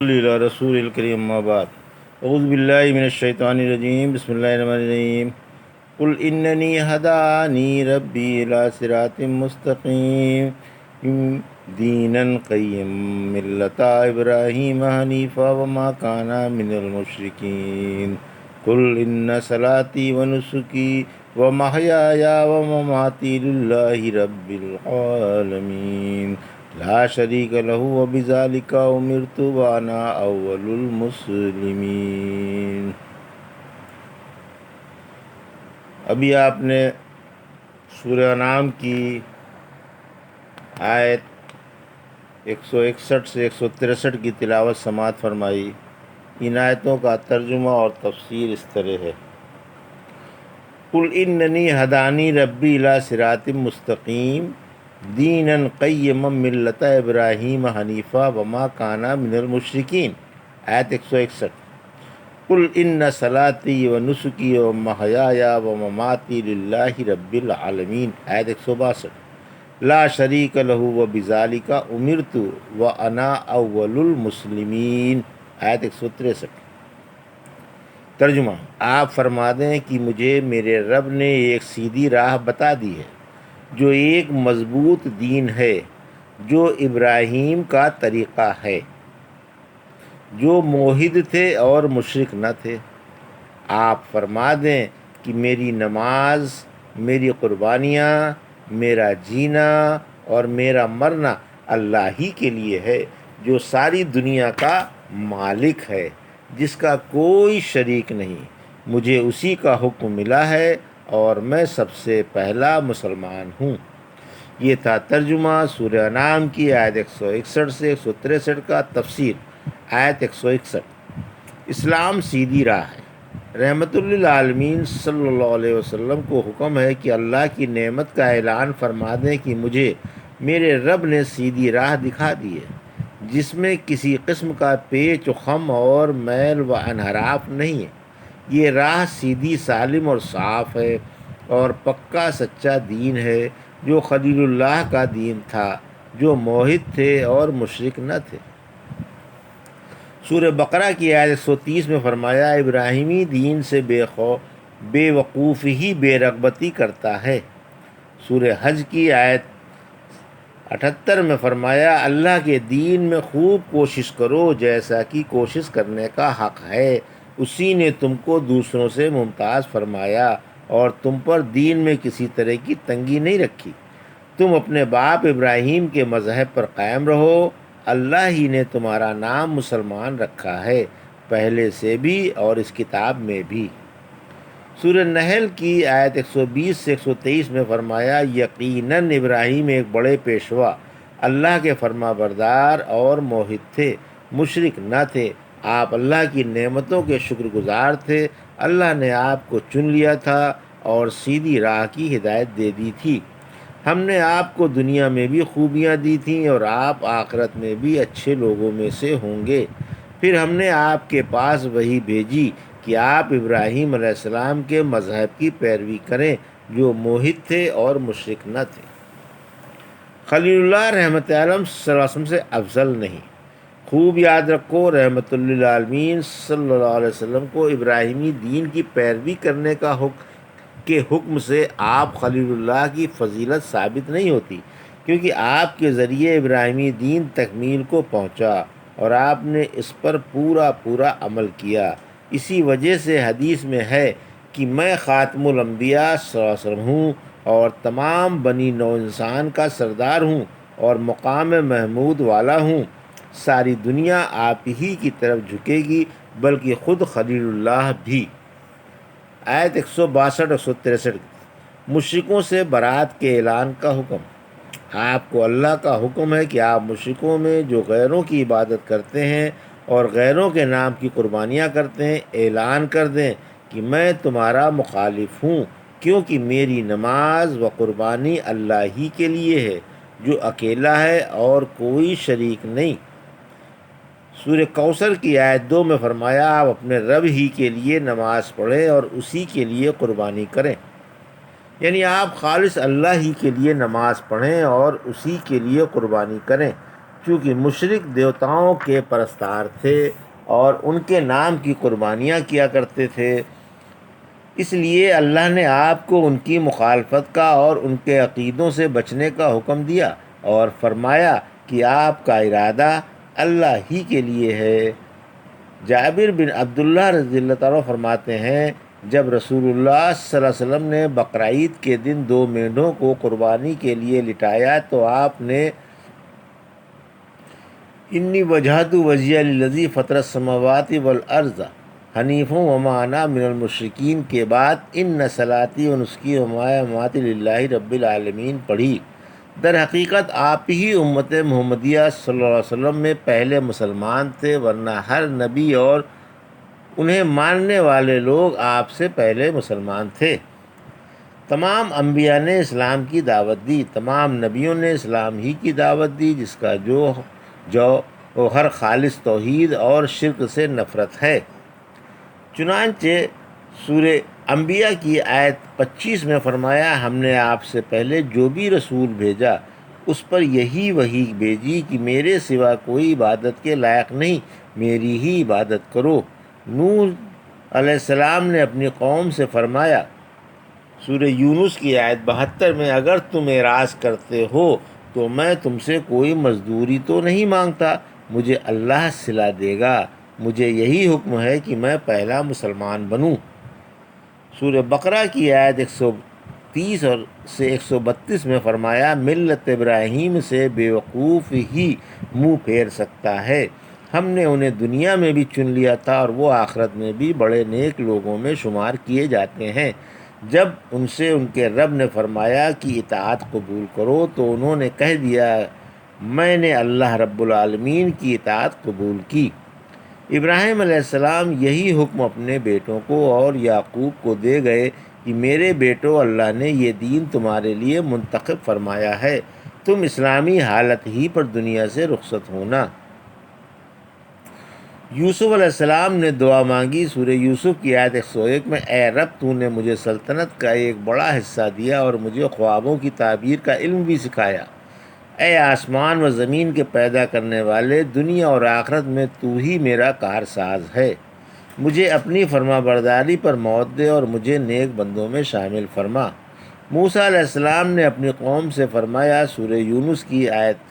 اللہ رسول الکریم اما بعد اعوذ باللہ من الشیطان الرجیم بسم اللہ الرحمن الرحیم قل اننی ہدانی ربی الی صراط مستقیم دینا قیم ملت ابراہیم حنیفا وما کان من المشرکین قل ان صلاتی ونسکی ومحیای ومماتی للہ رب العالمین لا شریک لہ وبذالک امرت وانا اول المسلمین۔ ابھی آپ نے سورہ انعام کی آیت 161 سے 163 کی تلاوت سماعت فرمائی۔ ان آیتوں کا ترجمہ اور تفسیر اس طرح ہے: قل اننی ہدانی ربی الی صراط مستقیم دینا قیما ملت ابراہیم حنیفا وما کان من المشرکین۔ آیت 161: قل ان صلاتی ونسکی ومحیای ومماتی للہ رب العالمین۔ آیت 162: لا شریک لہ وبذالک امرت وانا اول المسلمین۔ آیت 163۔ ترجمہ: آپ فرما دیں کہ مجھے میرے رب نے ایک سیدھی راہ بتا دی ہے جو ایک مضبوط دین ہے، جو ابراہیم کا طریقہ ہے، جو موحد تھے اور مشرک نہ تھے۔ آپ فرما دیں کہ میری نماز، میری قربانیاں، میرا جینا اور میرا مرنا اللہ ہی کے لیے ہے، جو ساری دنیا کا مالک ہے، جس کا کوئی شریک نہیں۔ مجھے اسی کا حکم ملا ہے اور میں سب سے پہلا مسلمان ہوں۔ یہ تھا ترجمہ سورہ انعام کی آیت 161 سے 163 کا۔ تفسیر: آیت 161: اسلام سیدھی راہ ہے۔ رحمت للعالمین صلی اللہ علیہ وسلم کو حکم ہے کہ اللہ کی نعمت کا اعلان فرما دیں کہ مجھے میرے رب نے سیدھی راہ دکھا دی ہے، جس میں کسی قسم کا پیچ و خم اور میل و انحراف نہیں ہے۔ یہ راہ سیدھی، سالم اور صاف ہے اور پکا سچا دین ہے، جو خلیل اللہ کا دین تھا، جو موحد تھے اور مشرک نہ تھے۔ سورہ بقرہ کی آیت 130 میں فرمایا: ابراہیمی دین سے بے وقوف ہی بے رغبتی کرتا ہے۔ سورہ حج کی آیت 78 میں فرمایا: اللہ کے دین میں خوب کوشش کرو جیسا کہ کوشش کرنے کا حق ہے، اسی نے تم کو دوسروں سے ممتاز فرمایا اور تم پر دین میں کسی طرح کی تنگی نہیں رکھی۔ تم اپنے باپ ابراہیم کے مذہب پر قائم رہو، اللہ ہی نے تمہارا نام مسلمان رکھا ہے، پہلے سے بھی اور اس کتاب میں بھی۔ سورہ نحل کی آیت 120 سے 123 میں فرمایا: یقیناً ابراہیم ایک بڑے پیشوا، اللہ کے فرما بردار اور موحد تھے، مشرک نہ تھے۔ آپ اللہ کی نعمتوں کے شکر گزار تھے۔ اللہ نے آپ کو چن لیا تھا اور سیدھی راہ کی ہدایت دے دی تھی۔ ہم نے آپ کو دنیا میں بھی خوبیاں دی تھیں اور آپ آخرت میں بھی اچھے لوگوں میں سے ہوں گے۔ پھر ہم نے آپ کے پاس وحی بھیجی کہ آپ ابراہیم علیہ السلام کے مذہب کی پیروی کریں، جو موحد تھے اور مشرک نہ تھے۔ خلیل اللہ رحمت عالم صلی اللہ علیہ وسلم سے افضل نہیں۔ خوب یاد رکھو، رحمت للعالمین صلی اللہ علیہ وسلم کو ابراہیمی دین کی پیروی کرنے کے حکم سے آپ خلیل اللہ کی فضیلت ثابت نہیں ہوتی، کیونکہ آپ کے ذریعے ابراہیمی دین تکمیل کو پہنچا اور آپ نے اس پر پورا عمل کیا۔ اسی وجہ سے حدیث میں ہے کہ میں خاتم الانبیاء صلی اللہ علیہ وسلم ہوں اور تمام بنی نوع انسان کا سردار ہوں اور مقام محمود والا ہوں۔ ساری دنیا آپ ہی کی طرف جھکے گی، بلکہ خود خلیل اللہ بھی۔ آیت 162 اور 163: مشرکوں سے برات کے اعلان کا حکم۔ آپ کو اللہ کا حکم ہے کہ آپ مشرکوں میں جو غیروں کی عبادت کرتے ہیں اور غیروں کے نام کی قربانیاں کرتے ہیں، اعلان کر دیں کہ میں تمہارا مخالف ہوں، کیونکہ میری نماز و قربانی اللہ ہی کے لیے ہے، جو اکیلا ہے اور کوئی شریک نہیں۔ سورہ کوثر کی آیت 2 میں فرمایا: آپ اپنے رب ہی کے لیے نماز پڑھیں اور اسی کے لیے قربانی کریں۔ یعنی آپ خالص اللہ ہی کے لیے نماز پڑھیں اور اسی کے لیے قربانی کریں۔ چونکہ مشرک دیوتاؤں کے پرستار تھے اور ان کے نام کی قربانیاں کیا کرتے تھے، اس لیے اللہ نے آپ کو ان کی مخالفت کا اور ان کے عقیدوں سے بچنے کا حکم دیا اور فرمایا کہ آپ کا ارادہ اللہ ہی کے لیے ہے۔ جابر بن عبداللہ رضی اللہ تعالیٰ فرماتے ہیں، جب رسول اللہ صلی اللہ علیہ وسلم نے بقرعید کے دن 2 مینڈھوں کو قربانی کے لیے لٹایا تو آپ نے انی وجہت وجہی للذی فطر السماوات والارض حنیفا وما انا من المشرکین کے بعد ان صلاتی و نسکی و مماتی للہ رب العالمین پڑھی۔ در حقیقت آپ ہی امت محمدیہ صلی اللہ علیہ وسلم میں پہلے مسلمان تھے، ورنہ ہر نبی اور انہیں ماننے والے لوگ آپ سے پہلے مسلمان تھے۔ تمام انبیاء نے اسلام کی دعوت دی، تمام نبیوں نے اسلام ہی کی دعوت دی، جس کا ہر خالص توحید اور شرک سے نفرت ہے۔ چنانچہ سورہ انبیاء کی آیت 25 میں فرمایا، ہم نے آپ سے پہلے جو بھی رسول بھیجا اس پر یہی وحی بھیجی کہ میرے سوا کوئی عبادت کے لائق نہیں، میری ہی عبادت کرو۔ نوح علیہ السلام نے اپنی قوم سے فرمایا، سورہ یونس کی آیت 72 میں، اگر تم اعراض کرتے ہو تو میں تم سے کوئی مزدوری تو نہیں مانگتا، مجھے اللہ صلہ دے گا، مجھے یہی حکم ہے کہ میں پہلا مسلمان بنوں۔ سورہ بقرہ کی آیت 130 سے 132 میں فرمایا، ملت ابراہیم سے بیوقوف ہی منہ پھیر سکتا ہے، ہم نے انہیں دنیا میں بھی چن لیا تھا اور وہ آخرت میں بھی بڑے نیک لوگوں میں شمار کیے جاتے ہیں۔ جب ان سے ان کے رب نے فرمایا کہ اطاعت قبول کرو تو انہوں نے کہہ دیا، میں نے اللہ رب العالمین کی اطاعت قبول کی۔ ابراہیم علیہ السلام یہی حکم اپنے بیٹوں کو اور یعقوب کو دے گئے کہ میرے بیٹو، اللہ نے یہ دین تمہارے لیے منتخب فرمایا ہے، تم اسلامی حالت ہی پر دنیا سے رخصت ہونا۔ یوسف علیہ السلام نے دعا مانگی، سورہ یوسف کی آیت 101 میں، اے رب تو نے مجھے سلطنت کا ایک بڑا حصہ دیا اور مجھے خوابوں کی تعبیر کا علم بھی سکھایا۔ اے آسمان و زمین کے پیدا کرنے والے، دنیا اور آخرت میں تو ہی میرا کارساز ہے، مجھے اپنی فرما برداری پر موت دے اور مجھے نیک بندوں میں شامل فرما۔ موسیٰ علیہ السلام نے اپنی قوم سے فرمایا، سورہ یونس کی آیت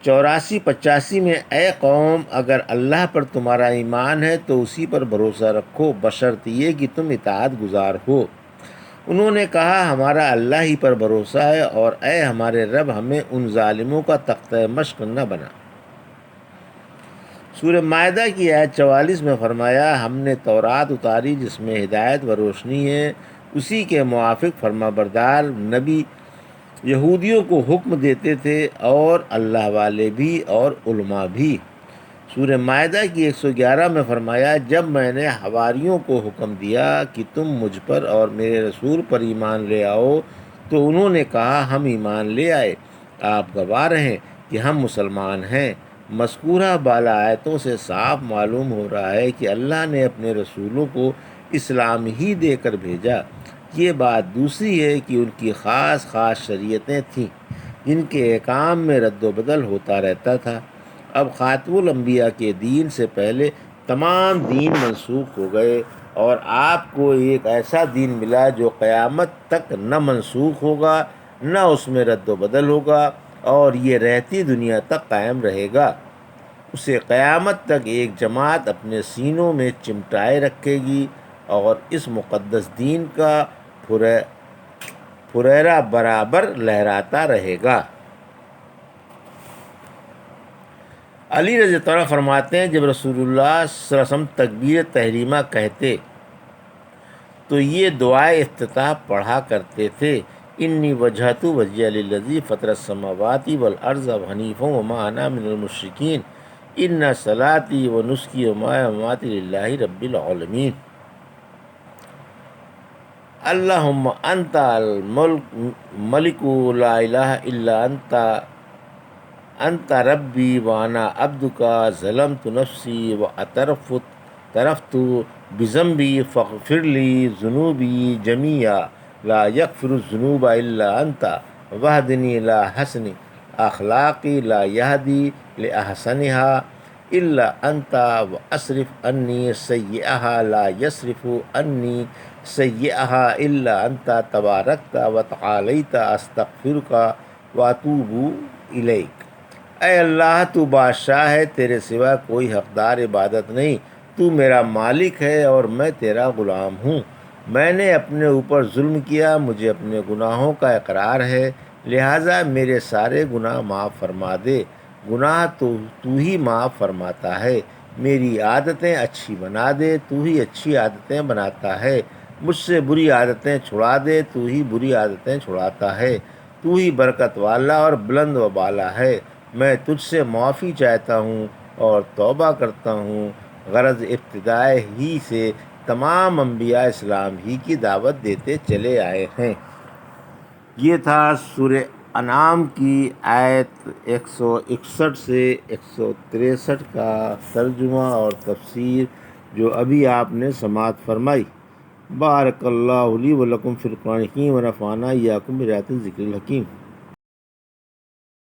84-85 میں، اے قوم، اگر اللہ پر تمہارا ایمان ہے تو اسی پر بھروسہ رکھو، بشرط یہ کہ تم اطاعت گزار ہو۔ انہوں نے کہا، ہمارا اللہ ہی پر بھروسہ ہے اور اے ہمارے رب، ہمیں ان ظالموں کا تختہ مشق نہ بنا۔ سورہ مائدہ کی آیت 44 میں فرمایا، ہم نے تورات اتاری جس میں ہدایت و روشنی ہے، اسی کے موافق فرما بردار نبی یہودیوں کو حکم دیتے تھے اور اللہ والے بھی اور علماء بھی۔ سورہ مائدہ کی 111 میں فرمایا، جب میں نے حواریوں کو حکم دیا کہ تم مجھ پر اور میرے رسول پر ایمان لے آؤ تو انہوں نے کہا، ہم ایمان لے آئے، آپ گواہ رہیں کہ ہم مسلمان ہیں۔ مذکورہ بالا آیتوں سے صاف معلوم ہو رہا ہے کہ اللہ نے اپنے رسولوں کو اسلام ہی دے کر بھیجا۔ یہ بات دوسری ہے کہ ان کی خاص شریعتیں تھیں جن کے احکام میں رد و بدل ہوتا رہتا تھا۔ اب خاتم الانبیاء کے دین سے پہلے تمام دین منسوخ ہو گئے اور آپ کو ایک ایسا دین ملا جو قیامت تک نہ منسوخ ہوگا نہ اس میں رد و بدل ہوگا اور یہ رہتی دنیا تک قائم رہے گا۔ اسے قیامت تک ایک جماعت اپنے سینوں میں چمٹائے رکھے گی اور اس مقدس دین کا پھریرا برابر لہراتا رہے گا۔ علی رضی اللہ عنہ فرماتے ہیں، جب رسول اللہ صلی اللہ علیہ وسلم تکبیر تحریمہ کہتے تو یہ دعائے افتتاح پڑھا کرتے تھے، انی وجہت وجہی للذی فطر السماوات والارض حنیفا وما انا من المشرکین ان صلاتی و نسکی و مماتی للہ رب العالمین۔ اللہم انت الملک لا الہ الا انت ربی وانا عبدک ظلمت نفسی واعترفت بذنبی فاغفر لی ذنوبی جمیعا لا یغفر الذنوب الا انت واہدنی الی اخلاقی لا یہدی لأحسنها الا انت واصرف عنی سیئها لا یصرف عنی سیئها الا انت تبارکت وتعالیت استغفرک واتوب الیک۔ اے اللہ تو بادشاہ ہے، تیرے سوا کوئی حقدار عبادت نہیں، تو میرا مالک ہے اور میں تیرا غلام ہوں۔ میں نے اپنے اوپر ظلم کیا، مجھے اپنے گناہوں کا اقرار ہے، لہٰذا میرے سارے گناہ معاف فرما دے۔ گناہ تو ہی معاف فرماتا ہے، میری عادتیں اچھی بنا دے، تو ہی اچھی عادتیں بناتا ہے۔ مجھ سے بری عادتیں چھڑا دے، تو ہی بری عادتیں چھڑاتا ہے۔ تو ہی برکت والا اور بلند و بالا ہے۔ میں تجھ سے معافی چاہتا ہوں اور توبہ کرتا ہوں۔ غرض ابتدائے ہی سے تمام انبیاء اسلام ہی کی دعوت دیتے چلے آئے ہیں۔ یہ تھا سورہ انعام کی آیت 161 سے 163 کا ترجمہ اور تفسیر جو ابھی آپ نے سماعت فرمائی۔ بارک اللہ لی و لکم فی القرآن الحکیم و نفعنی وایاکم بآیات الذکر الحکیم۔